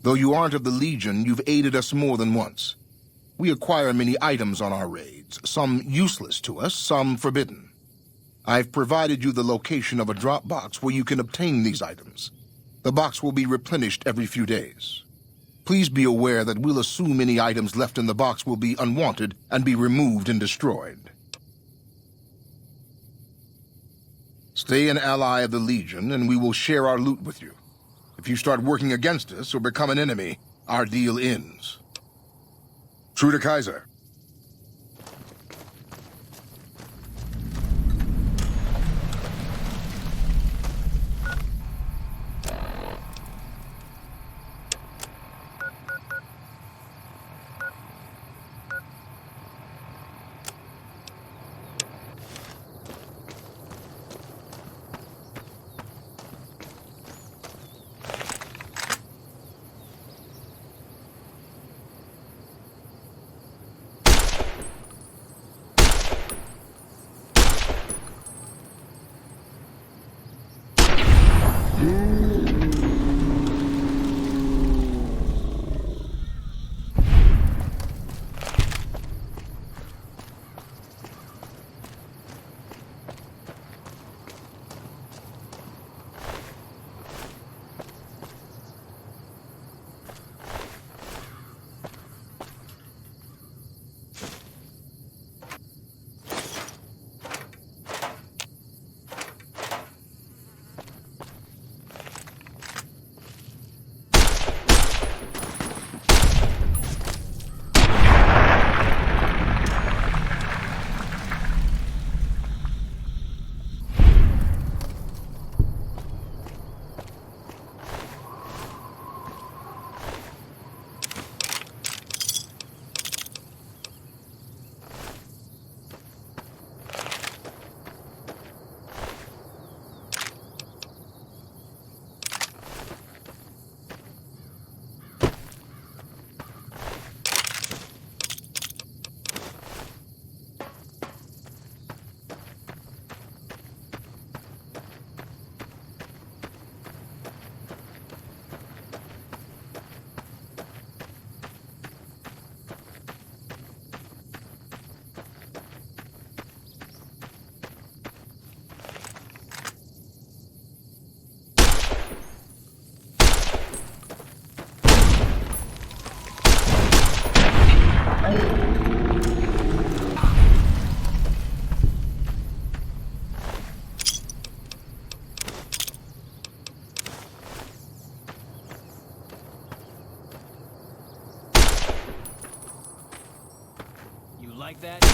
Though you aren't of the Legion, you've aided us more than once. We acquire many items on our raids, some useless to us, some forbidden. I've provided you the location of a drop box where you can obtain these items. The box will be replenished every few days. Please be aware that we'll assume any items left in the box will be unwanted and be removed and destroyed. Stay an ally of the Legion, and we will share our loot with you. If you start working against us or become an enemy, our deal ends. True to Kaiser. Like that?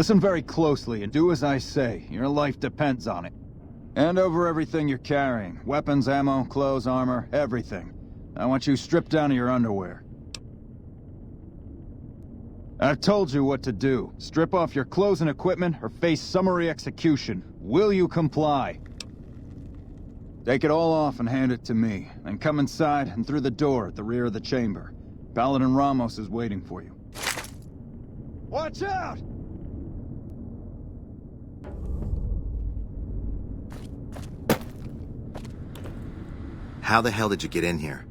Listen very closely and do as I say. Your life depends on it. Hand over everything you're carrying. Weapons, ammo, clothes, armor, everything. I want you stripped down to your underwear. I've told you what to do. Strip off your clothes and equipment or face summary execution. Will you comply? Take it all off and hand it to me. Then come inside and through the door at the rear of the chamber. Paladin Ramos is waiting for you. Watch out! How the hell did you get in here?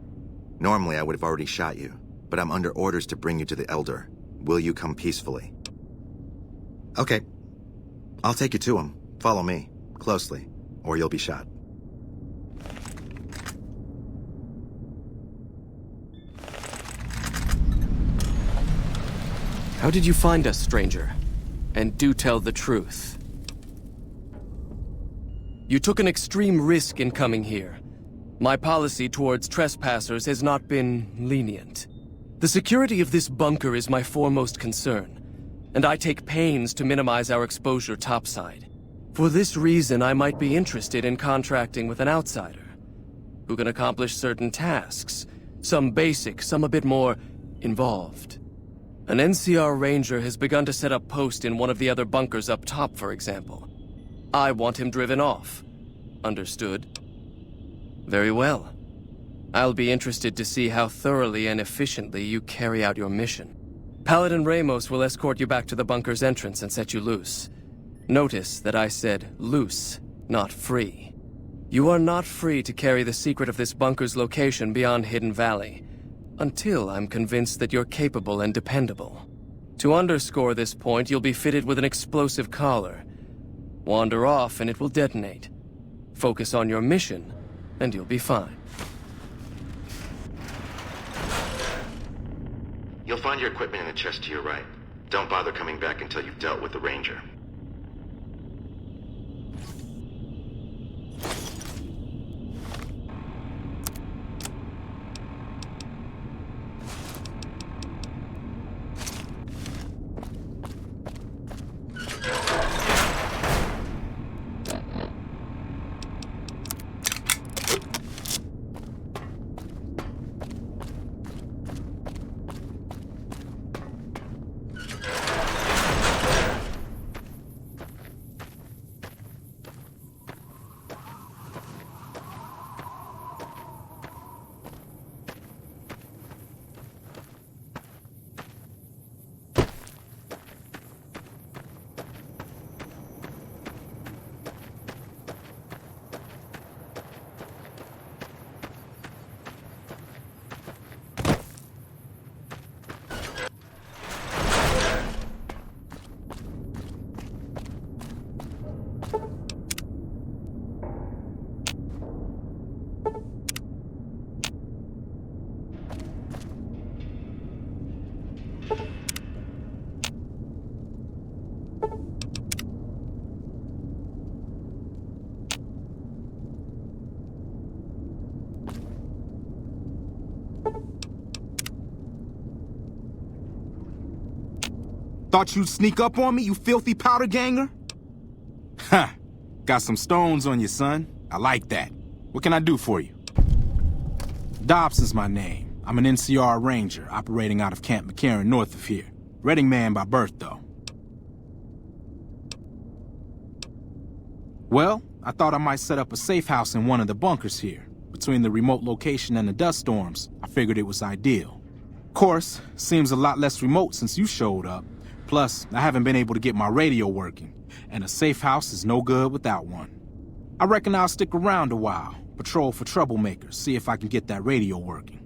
Normally I would have already shot you, but I'm under orders to bring you to the Elder. Will you come peacefully? Okay. I'll take you to him. Follow me, closely, or you'll be shot. How did you find us, stranger? And do tell the truth. You took an extreme risk in coming here. My policy towards trespassers has not been lenient. The security of this bunker is my foremost concern, and I take pains to minimize our exposure topside. For this reason, I might be interested in contracting with an outsider, who can accomplish certain tasks, some basic, some a bit more involved. An NCR ranger has begun to set up post in one of the other bunkers up top, for example. I want him driven off. Understood? Very well. I'll be interested to see how thoroughly and efficiently you carry out your mission. Paladin Ramos will escort you back to the bunker's entrance and set you loose. Notice that I said loose, not free. You are not free to carry the secret of this bunker's location beyond Hidden Valley, until I'm convinced that you're capable and dependable. To underscore this point, you'll be fitted with an explosive collar. Wander off and it will detonate. Focus on your mission, and you'll be fine. You'll find your equipment in the chest to your right. Don't bother coming back until you've dealt with the ranger. Thought you'd sneak up on me, you filthy powder ganger? Ha! Got some stones on you, son. I like that. What can I do for you? Dobson's my name. I'm an NCR ranger operating out of Camp McCarran north of here. Reading man by birth, though. Well, I thought I might set up a safe house in one of the bunkers here. Between the remote location and the dust storms, I figured it was ideal. Of course, seems a lot less remote since you showed up. Plus, I haven't been able to get my radio working, and a safe house is no good without one. I reckon I'll stick around a while, patrol for troublemakers, see if I can get that radio working.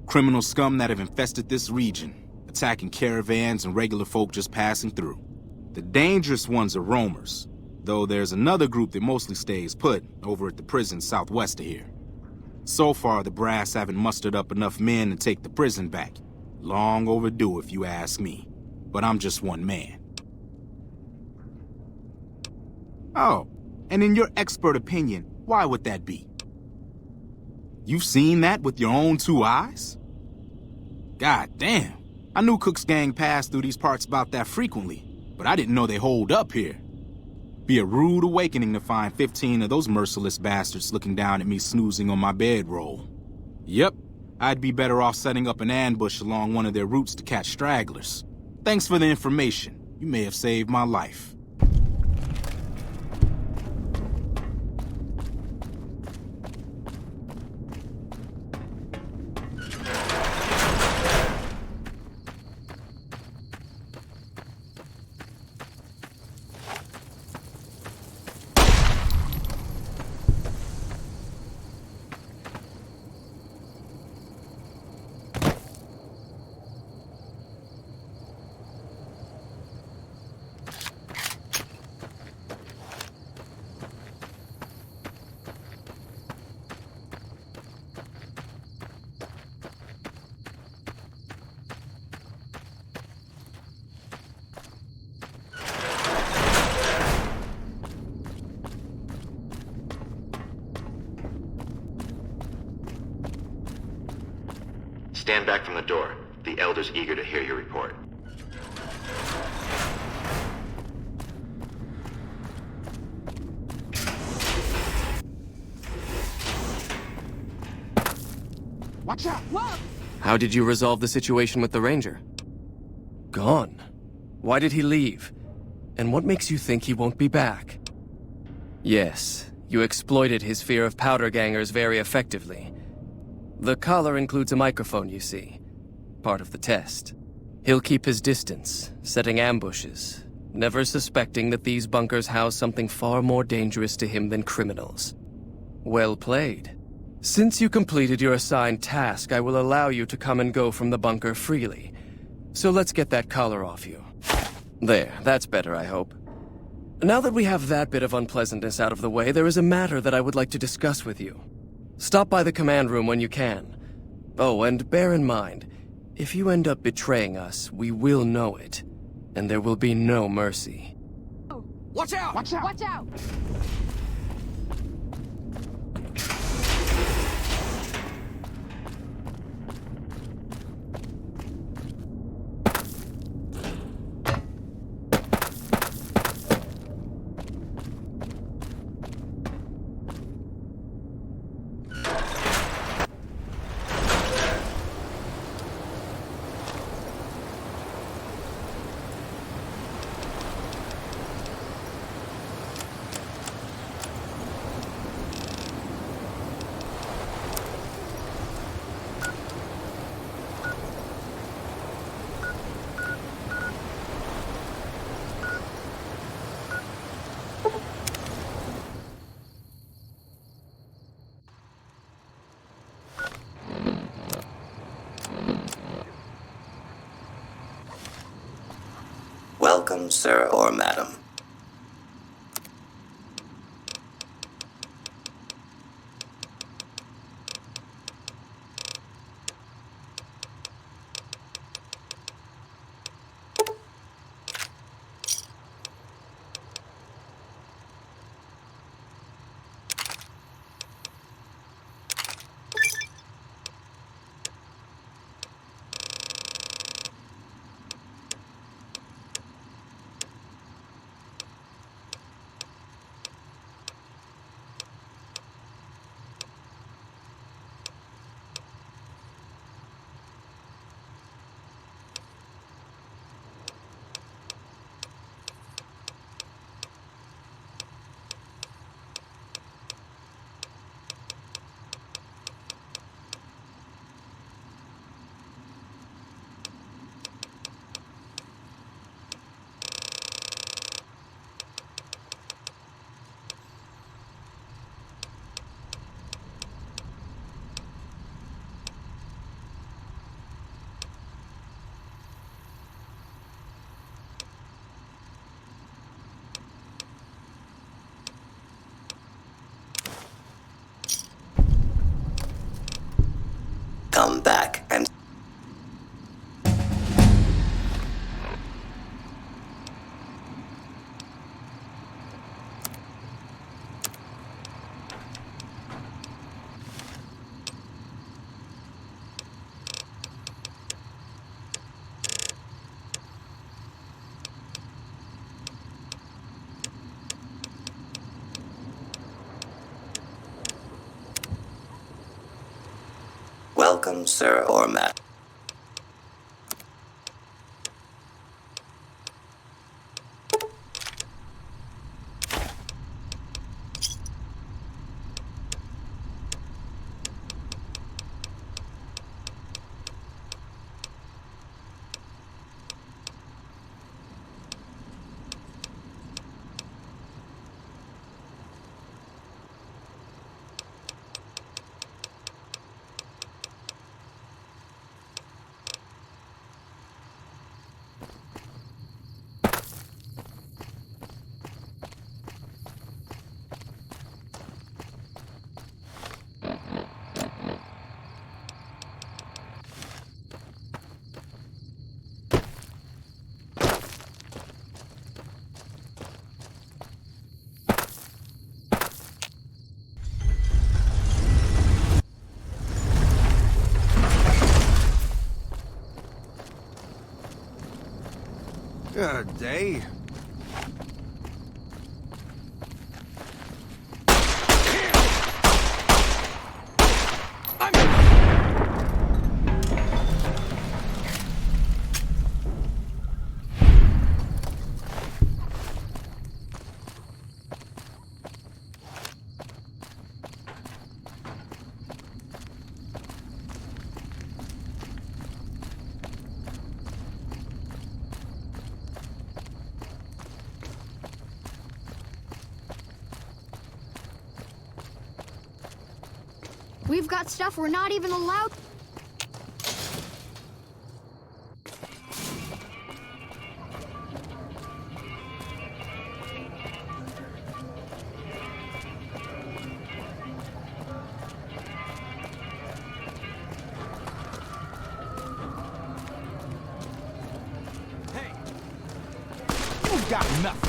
Criminal scum that have infested this region, attacking caravans and regular folk just passing through. The dangerous ones are roamers, though there's another group that mostly stays put over at the prison southwest of here. So far, the brass haven't mustered up enough men to take the prison back. Long overdue, if you ask me. But I'm just one man. Oh, and in your expert opinion, why would that be? You've seen that with your own two eyes? God damn, I knew Cook's gang passed through these parts about that frequently, but I didn't know they holed up here. Be a rude awakening to find 15 of those merciless bastards looking down at me snoozing on my bedroll. Yep, I'd be better off setting up an ambush along one of their routes to catch stragglers. Thanks for the information. You may have saved my life. Stand back from the door. The Elder's eager to hear your report. Watch out! Whoa! How did you resolve the situation with the Ranger? Gone. Why did he leave? And what makes you think he won't be back? Yes, you exploited his fear of powder gangers very effectively. The collar includes a microphone, you see. Part of the test. He'll keep his distance, setting ambushes, never suspecting that these bunkers house something far more dangerous to him than criminals. Well played. Since you completed your assigned task, I will allow you to come and go from the bunker freely. So let's get that collar off you. There, that's better, I hope. Now that we have that bit of unpleasantness out of the way, there is a matter that I would like to discuss with you. Stop by the command room when you can. Oh, and bear in mind, if you end up betraying us, we will know it, and there will be no mercy. Watch out! Watch out! Watch out! Welcome, sir or madam. Come back and... Welcome, sir or madam. Good day. We've got stuff we're not even allowed. Hey! You've got nothing!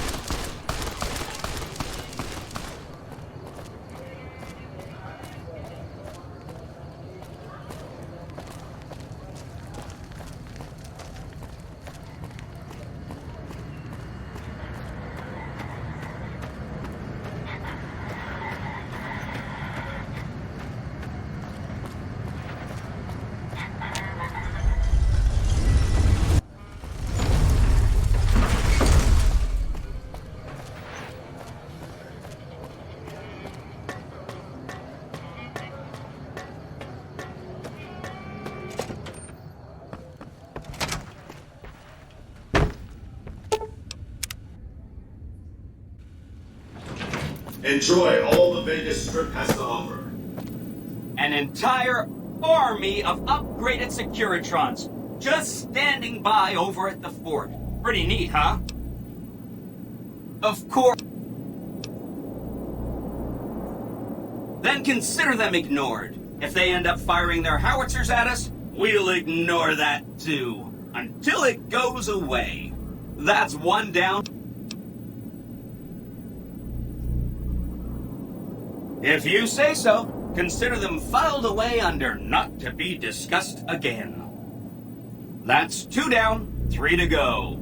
Enjoy all the Vegas Strip has to offer. An entire army of upgraded Securitrons just standing by over at the fort. Pretty neat, huh? Of course. Then consider them ignored. If they end up firing their howitzers at us, we'll ignore that too. Until it goes away. That's one down. If you say so, consider them filed away under not to be discussed again. That's 2 down, 3 to go.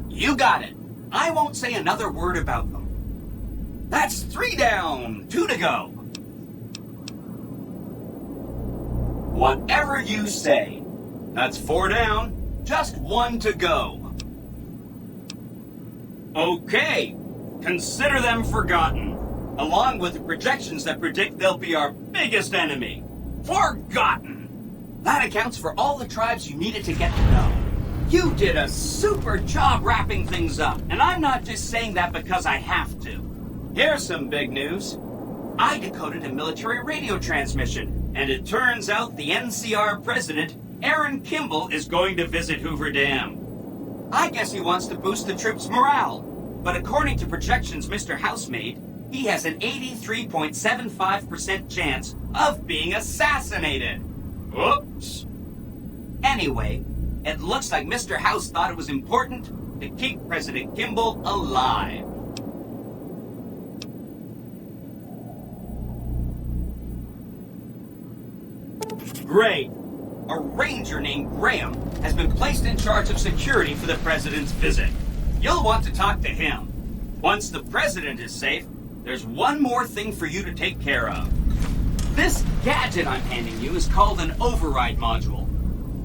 You got it. I won't say another word about them. That's 3 down, 2 to go. Whatever you say. That's 4 down, just 1 to go. Okay, consider them forgotten, along with the projections that predict they'll be our biggest enemy. Forgotten! That accounts for all the tribes you needed to get to know. You did a super job wrapping things up, and I'm not just saying that because I have to. Here's some big news. I decoded a military radio transmission, and it turns out the NCR president, Aaron Kimball, is going to visit Hoover Dam. I guess he wants to boost the troops' morale, but according to projections Mr. House made, he has an 83.75% chance of being assassinated. Oops. Anyway, it looks like Mr. House thought it was important to keep President Kimball alive. Great. A ranger named Graham has been placed in charge of security for the president's visit. You'll want to talk to him. Once the president is safe, there's one more thing for you to take care of. This gadget I'm handing you is called an override module.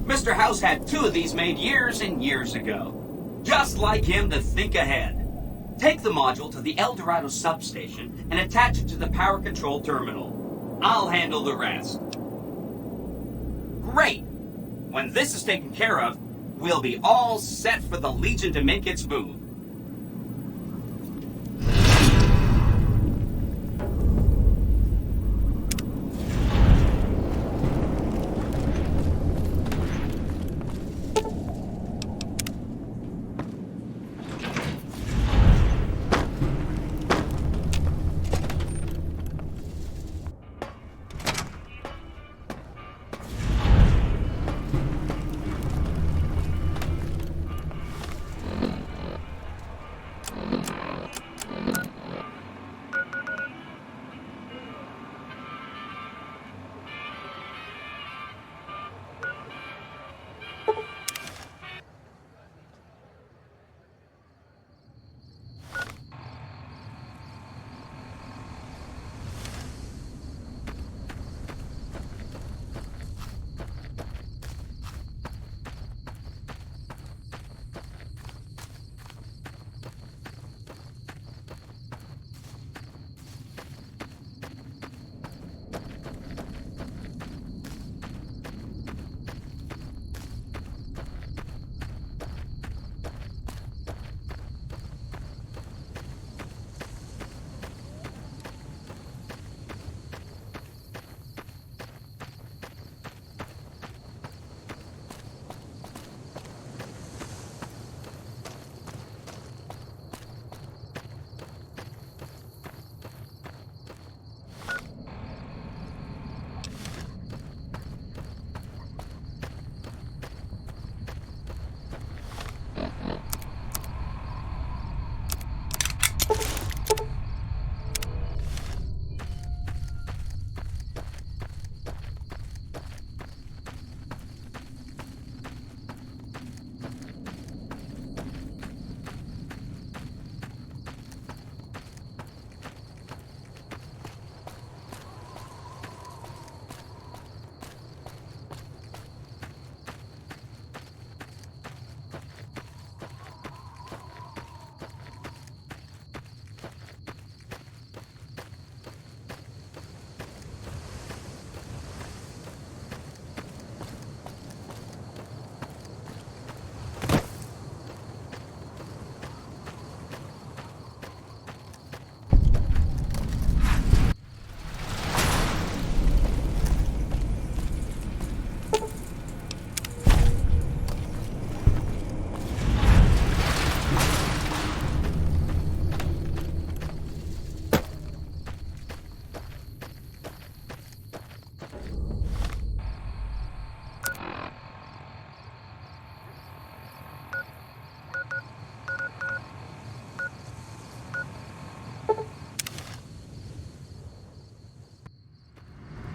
Mr. House had 2 of these made years and years ago. Just like him to think ahead. Take the module to the El Dorado substation and attach it to the power control terminal. I'll handle the rest. Great! When this is taken care of, we'll be all set for the Legion to make its move.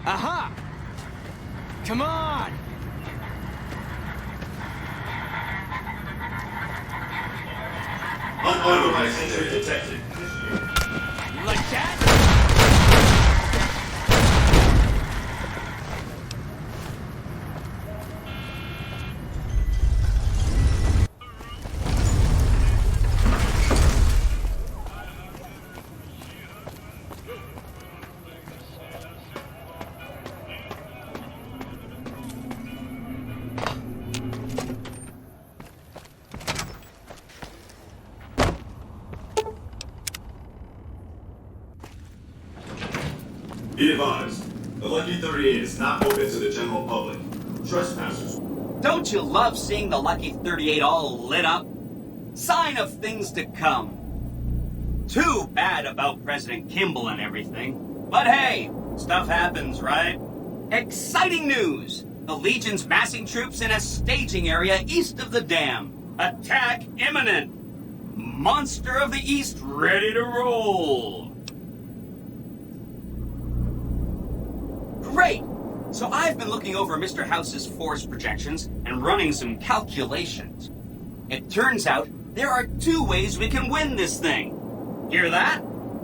Aha! Come on! Unauthorized entry detected. Like that? Be advised, the Lucky 38 is not open to the general public. Trespassers. Don't you love seeing the Lucky 38 all lit up? Sign of things to come. Too bad about President Kimball and everything. But hey, stuff happens, right? Exciting news! The Legion's massing troops in a staging area east of the dam. Attack imminent! Monster of the East ready to roll! Great! So I've been looking over Mr. House's force projections and running some calculations. It turns out There are two ways we can win this thing. Hear that?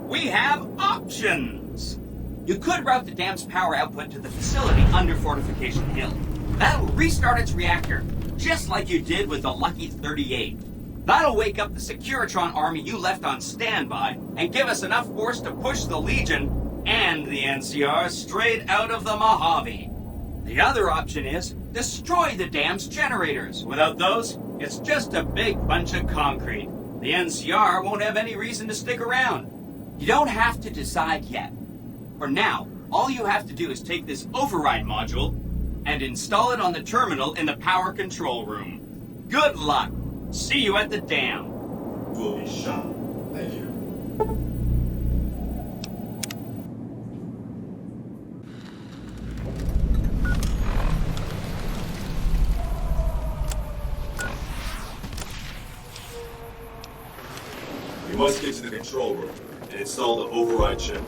We have options. You could route the dam's power output to the facility under Fortification Hill. That'll restart its reactor, just like you did with the Lucky 38. That'll wake up the Securitron army you left on standby and give us enough force to push the Legion and the NCR straight out of the Mojave. The other option is destroy the dam's generators. Without those, it's just a big bunch of concrete. The NCR won't have any reason to stick around. You don't have to decide yet. For now, all you have to do is take this override module and install it on the terminal in the power control room. Good luck. See you at the dam. Will be shot. Thank you. We must get to the control room and install the override chip.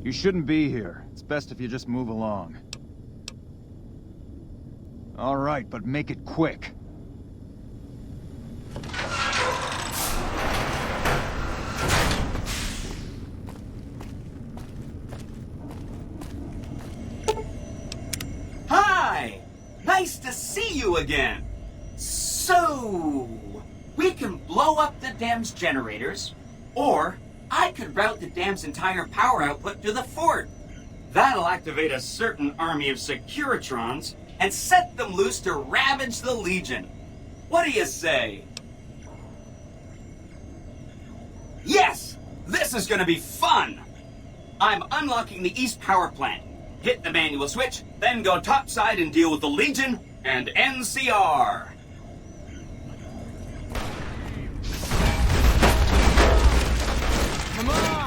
You shouldn't be here. It's best if you just move along. All right, but make it quick. Hi! Nice to see you again. So, we can blow up the dam's generators, or I could route the dam's entire power output to the fort. That'll activate a certain army of Securitrons and set them loose to ravage the Legion. What do you say? Yes! This is gonna be fun! I'm unlocking the East Power Plant. Hit the manual switch, then go topside and deal with the Legion and NCR. Come on!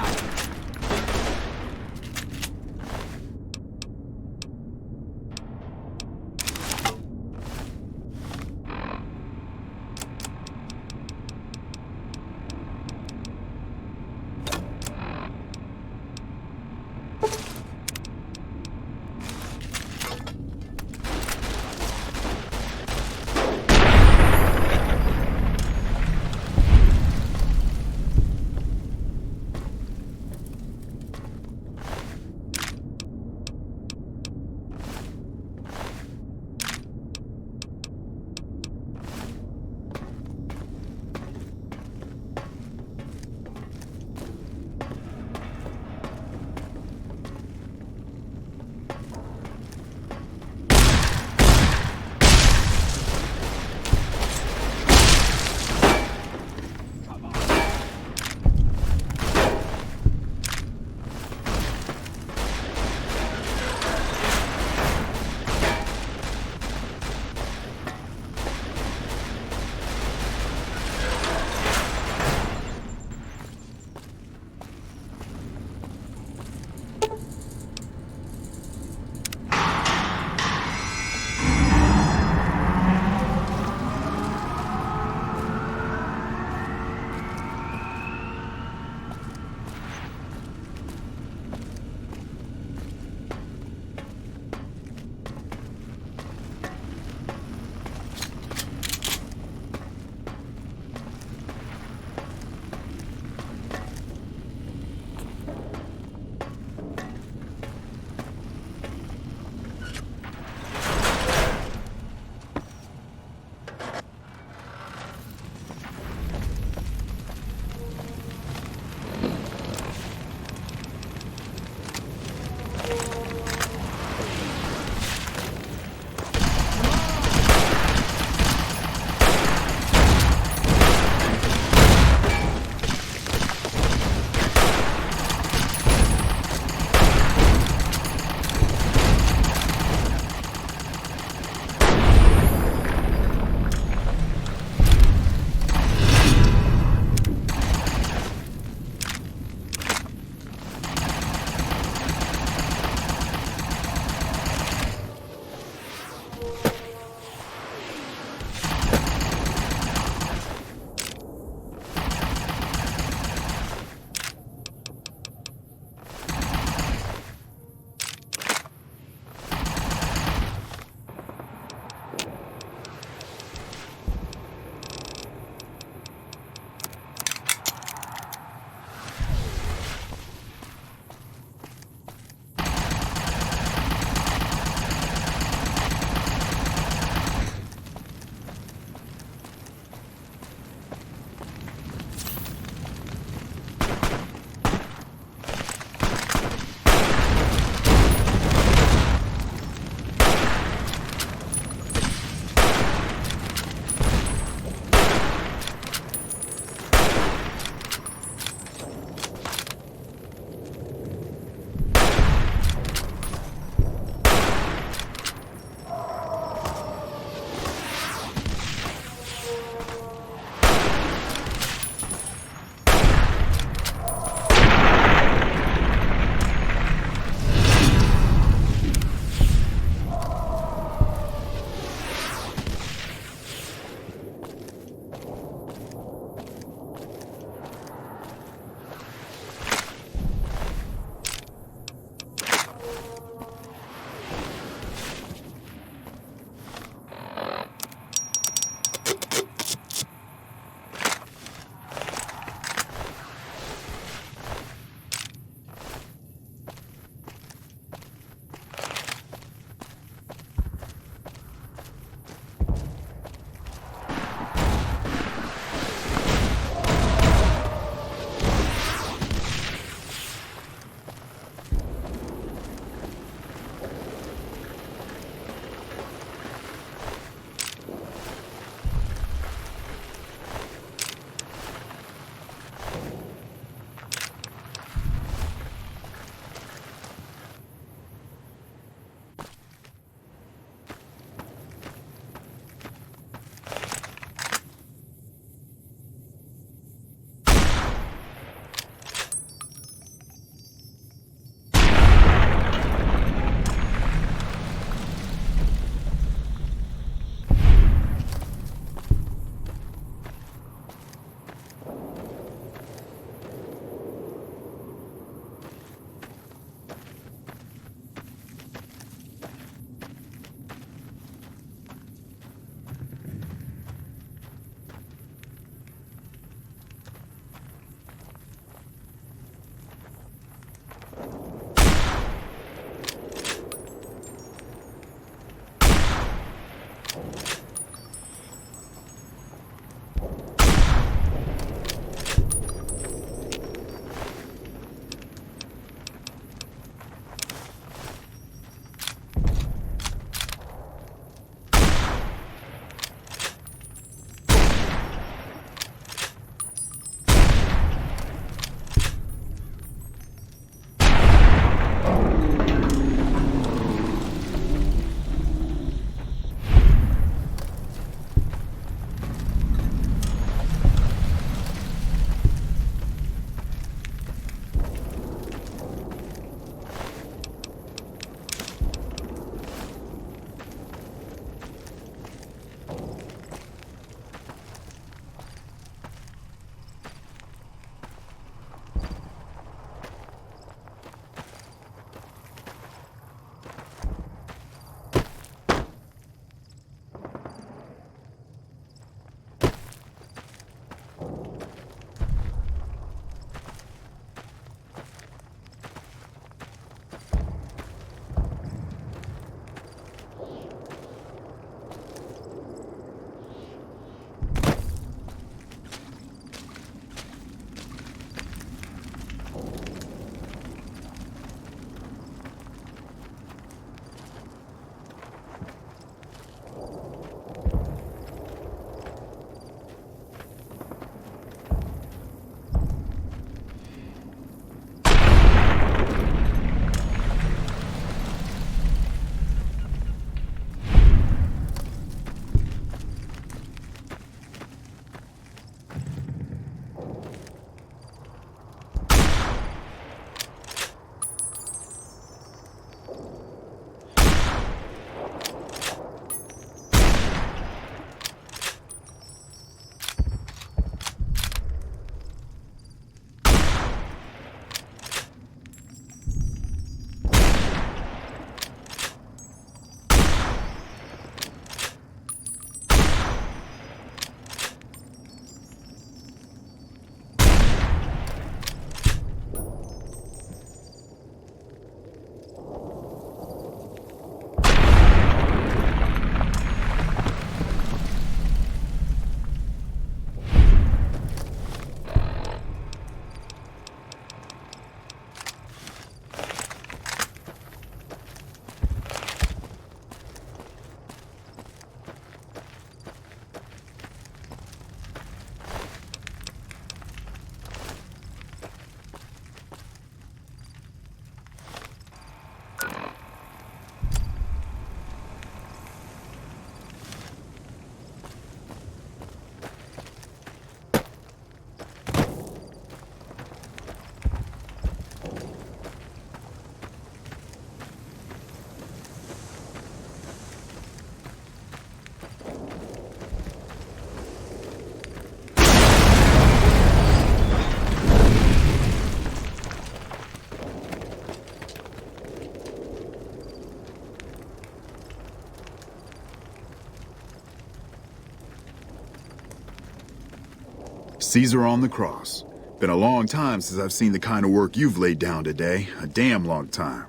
Caesar on the cross. Been a long time since I've seen the kind of work you've laid down today. A damn long time.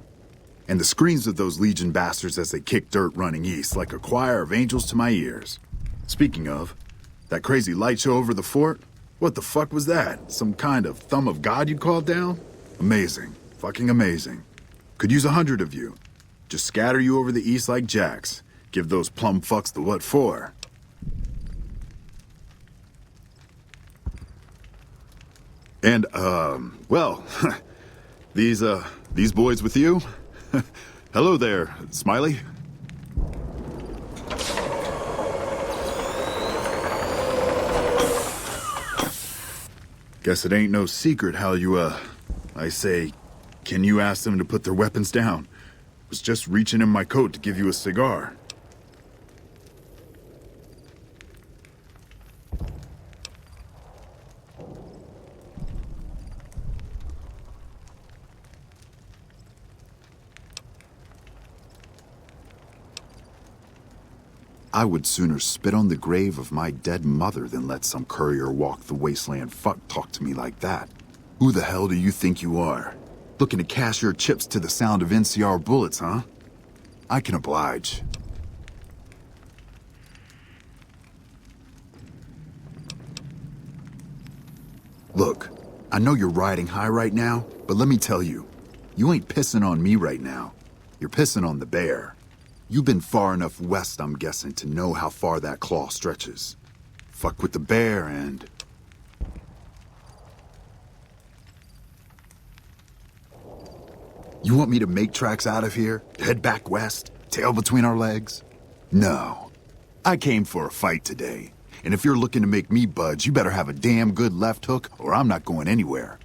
And the screams of those Legion bastards as they kick dirt running east like a choir of angels to my ears. Speaking of, that crazy light show over the fort? What the fuck was that? Some kind of thumb of God you called down? Amazing. Fucking amazing. Could use 100 of you. Just scatter you over the east like jacks. Give those plum fucks the what for. And, well, these boys with you? Hello there, Smiley. Guess it ain't no secret how you, I say, can you ask them to put their weapons down? Was just reaching in my coat to give you a cigar. I would sooner spit on the grave of my dead mother than let some courier walk the wasteland fuck talk to me like that. Who the hell do you think you are? Looking to cash your chips to the sound of NCR bullets, huh? I can oblige. Look, I know you're riding high right now, but let me tell you, you ain't pissing on me right now. You're pissing on the bear. You've been far enough west, I'm guessing, to know how far that claw stretches. Fuck with the bear and... You want me to make tracks out of here? Head back west? Tail between our legs? No. I came for a fight today. And if you're looking to make me budge, you better have a damn good left hook or I'm not going anywhere.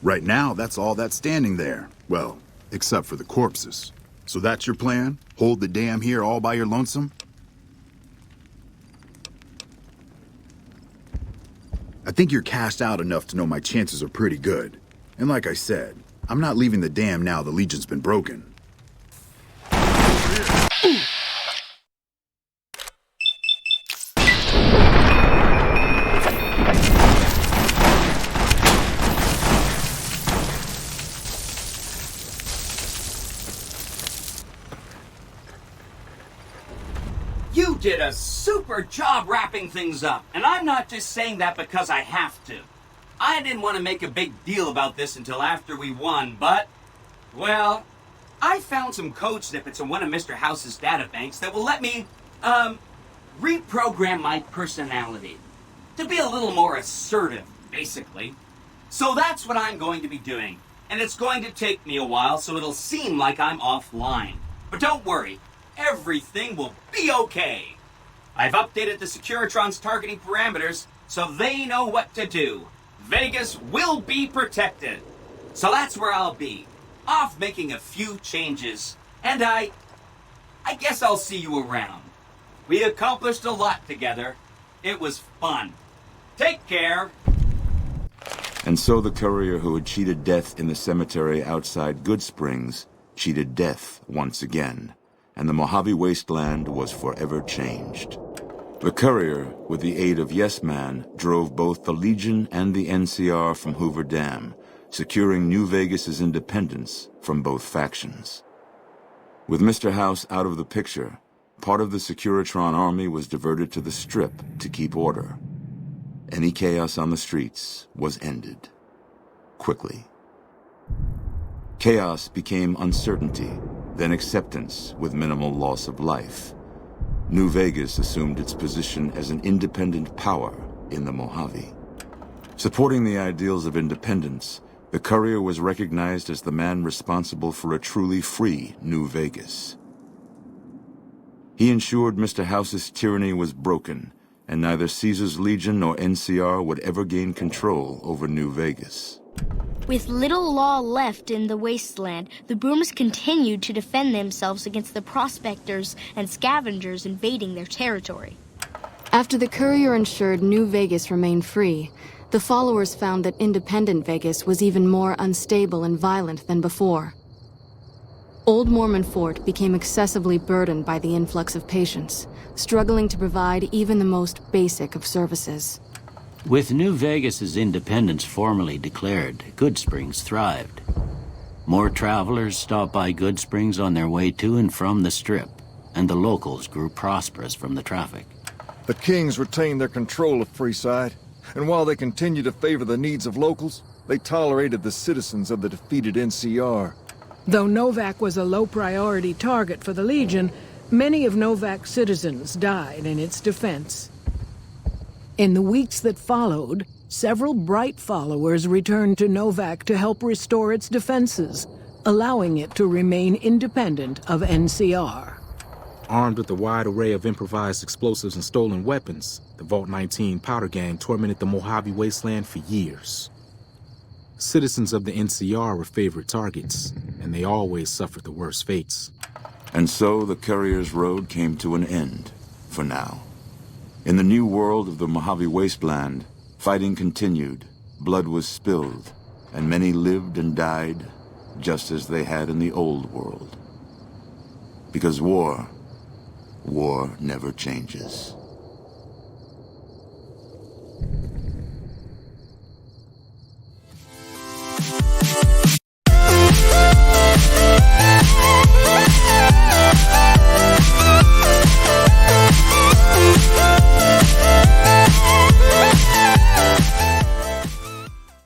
Right now, that's all that's standing there. Well, except for the corpses. So that's your plan? Hold the dam here all by your lonesome? I think you're cashed out enough to know my chances are pretty good. And like I said, I'm not leaving the dam now the Legion's been broken. You did a super job wrapping things up, and I'm not just saying that because I have to. I didn't want to make a big deal about this until after we won, but, well, I found some code snippets in one of Mr. House's databanks that will let me, reprogram my personality to be a little more assertive, basically. So that's what I'm going to be doing, and it's going to take me a while, so it'll seem like I'm offline. But don't worry. Everything will be okay. I've updated the Securitron's targeting parameters so they know what to do. Vegas will be protected. So that's where I'll be. Off making a few changes. And I guess I'll see you around. We accomplished a lot together. It was fun. Take care. And so the courier who had cheated death in the cemetery outside Good Springs cheated death once again. And the Mojave wasteland was forever changed. The courier, with the aid of Yes Man, drove both the Legion and the NCR from Hoover Dam, securing New Vegas's independence from both factions. With Mr. House out of the picture, part of the Securitron army was diverted to the Strip to keep order. Any chaos on the streets was ended. Quickly. Chaos became uncertainty, then acceptance with minimal loss of life. New Vegas assumed its position as an independent power in the Mojave. Supporting the ideals of independence, the courier was recognized as the man responsible for a truly free New Vegas. He ensured Mr. House's tyranny was broken, and neither Caesar's Legion nor NCR would ever gain control over New Vegas. With little law left in the wasteland, the Brooms continued to defend themselves against the prospectors and scavengers invading their territory. After the courier ensured New Vegas remained free, The followers found that independent Vegas was even more unstable and violent than before. Old Mormon Fort became excessively burdened by the influx of patients, struggling to provide even the most basic of services. With New Vegas's independence formally declared, Goodsprings thrived. More travelers stopped by Goodsprings on their way to and from the Strip, and the locals grew prosperous from the traffic. The Kings retained their control of Freeside, and while they continued to favor the needs of locals, they tolerated the citizens of the defeated NCR. Though Novak was a low-priority target for the Legion, many of Novak's citizens died in its defense. In the weeks that followed, several bright followers returned to Novak to help restore its defenses, allowing it to remain independent of NCR. Armed with a wide array of improvised explosives and stolen weapons, the Vault 19 Powder Gang tormented the Mojave Wasteland for years. Citizens of the NCR were favorite targets, and they always suffered the worst fates. And so the Courier's Road came to an end, for now. In the new world of the Mojave Wasteland, fighting continued, blood was spilled, and many lived and died just as they had in the old world. Because war never changes.